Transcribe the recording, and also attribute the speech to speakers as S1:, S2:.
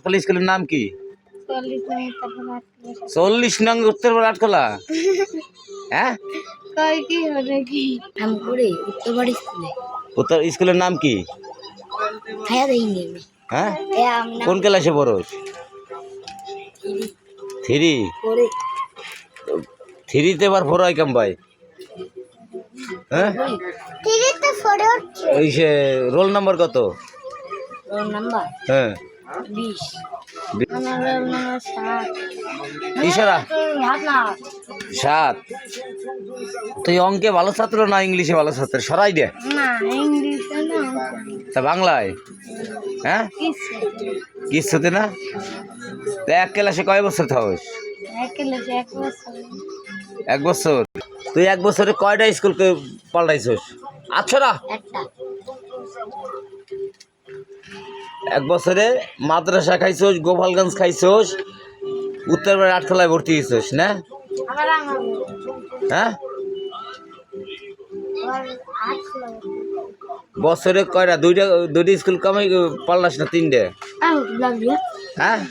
S1: আটকলা স্কুলের নাম কি?
S2: 40
S1: 40
S2: নং উত্তরপাড়া আটকলা।
S1: নং উত্তরপাড়া আটকলা। হ্যাঁ,
S2: কয় কি হবে কি আমপুরে উত্তরপাড়া স্কুলে।
S1: উত্তর স্কুলের নাম কি?
S2: খায়া দেইনি।
S1: হ্যাঁ,
S2: এ আমনা
S1: কোন ক্লাসে পড়োস? 3।
S2: করে
S1: 3তে আবার 4 হয় কেম ভাই? হ্যাঁ,
S2: 3তে 4 হচ্ছে।
S1: ওই সে রোল নাম্বার কত?
S2: রোল নাম্বার
S1: হ্যাঁ,
S2: 20। আমার রোল নাম্বার 7।
S1: ইশারা
S2: হাত না
S1: 7। তুই অঙ্কে ভালো ছাত্র না ইংলিশে ভালো ছাত্র? সরাই দে।
S2: না ইংলিশে না
S1: তা বাংলায়? হ্যাঁ,
S2: কিছু
S1: কিছুতে না। তা এক ক্লাসে কয় বছর থাকস?
S2: একলে 1 বছর
S1: 1 বছর। তুই 1 বছরে কয়টা স্কুলকে পাল্টাইছস? আচ্ছা না,
S2: একটা
S1: 1 বছরে মাদ্রাসা খাইছস, গোপালগঞ্জ খাইছস, উত্তরপাড়া আটখলায় ভর্তি হয়েছস না?
S2: আবার আমার
S1: হ্যাঁ,
S2: আবার 8 লাগে।
S1: বছরে কয়টা? দুইটা স্কুল কামাই পাল্টাস না 3টে?
S2: আউ লাগলো
S1: হ্যাঁ,